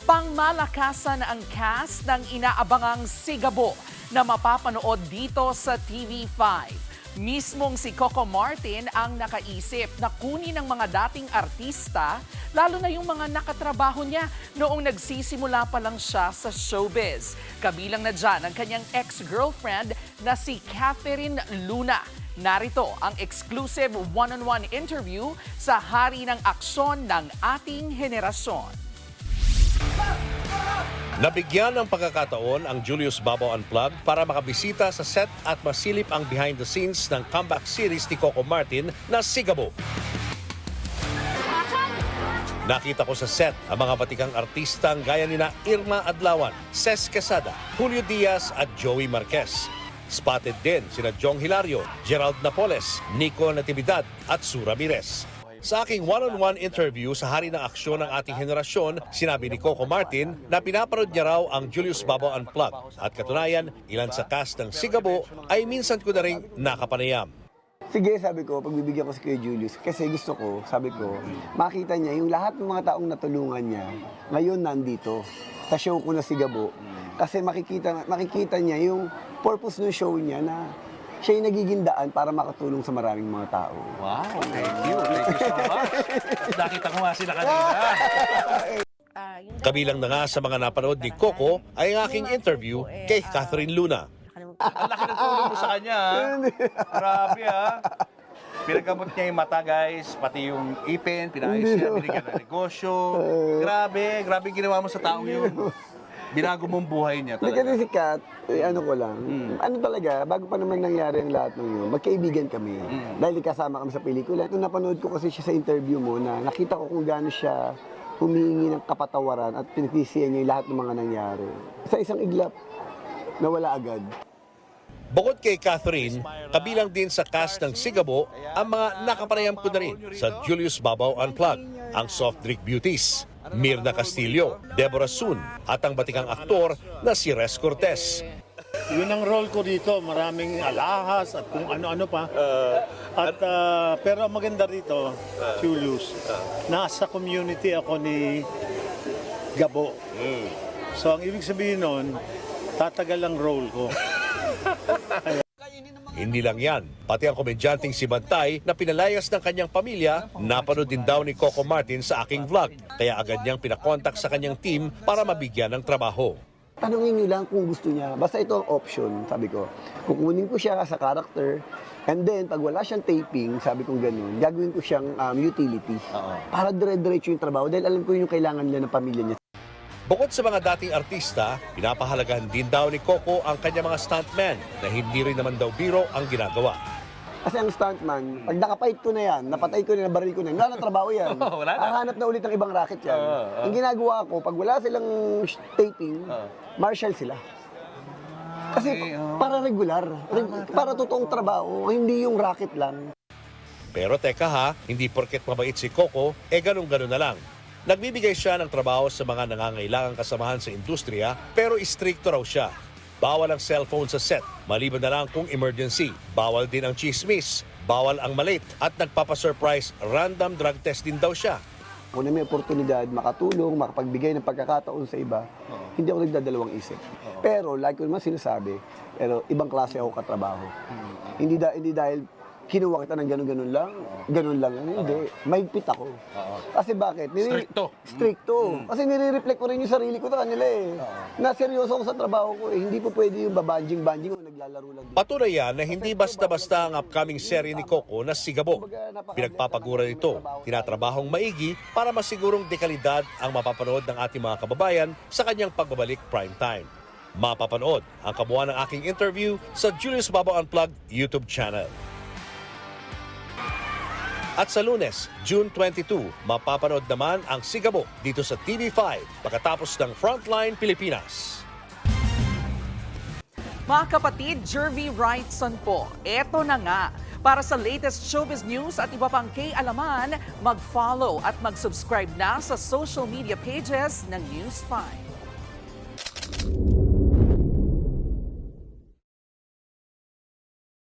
Pangmalakasan ang cast ng inaabangang Sigabo na mapapanood dito sa TV5. Mismong si Coco Martin ang nakaisip na kunin ng mga dating artista, lalo na yung mga nakatrabaho niya noong nagsisimula pa lang siya sa showbiz. Kabilang na dyan ang kanyang ex-girlfriend na si Catherine Luna. Narito ang exclusive one-on-one interview sa Hari ng Aksyon ng ating henerasyon. Nabigyan ng pagkakataon ang Julius Babaw Unplugged para makabisita sa set at masilip ang behind the scenes ng comeback series ni Coco Martin na Sigabo. Nakita ko sa set ang mga batikang artistang gaya nina Irma Adlawan, Ces Quesada, Julio Diaz at Joey Marquez. Spotted din sina Jong Hilario, Gerald Napoles, Nico Natividad at Sue Ramirez. Sa aking one-on-one interview sa Hari ng Aksyon ng ating henerasyon, sinabi ni Coco Martin na pinapanood niya raw ang Julius Babaw Unplugged at katunayan, ilan sa cast ng Sigabo ay minsan ko na ring nakapanayam. Sige, sabi ko, pagbibigyan ko si Kuya Julius kasi gusto ko, sabi ko, makita niya yung lahat ng mga taong natulungan niya ngayon nandito sa show ko na Sigabo. Kasi makikita niya yung purpose ng show niya na siya yung nagiging daan para makatulong sa maraming mga tao. Wow, thank you. Thank you so much. Nakita ko nga sila kanina. Kabilang na nga sa mga napanood ni Coco ay ang aking interview kay Catherine Luna. Ang laki ng tulong mo sa kanya, ha? Grabe, ha? Pinagamot niya yung mata, guys. Pati yung ipin, pinayos niya, binigyan ng negosyo. Grabe, grabe ginawa mo sa taong yun. Binago mong buhay niya Hindi talaga. kasi si Kat, ano ko lang, ano talaga, bago pa naman nangyari ang lahat ng yun, magkaibigan kami. Dahil kasama kami sa pelikula. Nung napanood ko kasi siya sa interview mo na nakita ko kung gaano siya humingi ng kapatawaran at pinipisiyan niya yung lahat ng mga nangyari. Sa isang iglap, nawala agad. Bukod kay Catherine, kabilang din sa cast ng Sigabo ang mga nakapanayam ko na rin sa Julius Babaw Unplugged, ang Soft Drink Beauties, Mirna Castillo, Deborah Sun at ang batikang aktor na si Res Cortez. Yun ang role ko dito, maraming alahas at kung ano-ano pa. Pero ang maganda rito, Julius, nasa community ako ni Gabo. So ang ibig sabihin nun, tatagal ang role ko. Hindi lang yan, pati ang komedyanteng si Bantay na pinalayas ng kanyang pamilya, napanood din daw ni Coco Martin sa aking vlog. Kaya agad niyang pinakontak sa kanyang team para mabigyan ng trabaho. Tanungin niyo lang kung gusto niya. Basta ito ang option, sabi ko. Kukunin ko siya sa character, and then pag wala siyang taping, sabi ko ganun, gagawin ko siyang utility. Para dire-diretso yung trabaho dahil alam ko yung kailangan nila ng pamilya niya. Bukod sa mga dating artista, pinapahalagahan din daw ni Coco ang kanyang mga stuntman na hindi rin naman daw biro ang ginagawa. Kasi ang stuntman, pag nakapait ko na yan, napatay ko na, nabaril ko na, wala na trabaho yan. Wala na. Hahanap na ulit ng ibang racket yan. Ang ginagawa ko, pag wala silang taping, martial sila. Kasi para regular, para totoong trabaho, hindi yung racket lang. Pero teka ha, hindi porket mabait si Coco, ganun-ganun na lang. Nagbibigay siya ng trabaho sa mga nangangailangang kasamahan sa industriya, pero istrikto raw siya. Bawal ang cellphone sa set, maliban na lang kung emergency. Bawal din ang chismis, bawal ang malit, at nagpapasurprise random drug test din daw siya. Kung na may oportunidad, makatulong, makapagbigay ng pagkakataon sa iba, hindi ako nagdadalawang isip. Pero, like ko naman sinasabi, pero ibang klase ako katrabaho. Hindi dahil kinuha kita ng ganun-ganun lang, hindi. Mahigpit ako. Kasi bakit? Stricto. Kasi nire-reflect ko rin yung sarili ko sa kanila eh. Na seryoso ako sa trabaho ko eh. Hindi po pwede yung babanjing-banjing o naglalaro lang. Patuloy yan na hindi basta-basta ang upcoming serye ni Coco na Sigabo. Pinagpapagura nito, tinatrabahong maigi para masigurong dekalidad ang mapapanood ng ating mga kababayan sa kanyang pagbabalik primetime. Mapapanood ang kabuuan ng aking interview sa Julius Babaw Unplugged YouTube channel. At sa Lunes, June 22, mapapanood naman ang Sigabo dito sa TV5 pagkatapos ng Frontline Pilipinas. Mga kapatid, Jervy Wrightson po, eto na nga. Para sa latest showbiz news at iba pang kay-alaman, mag-follow at mag-subscribe na sa social media pages ng News 5.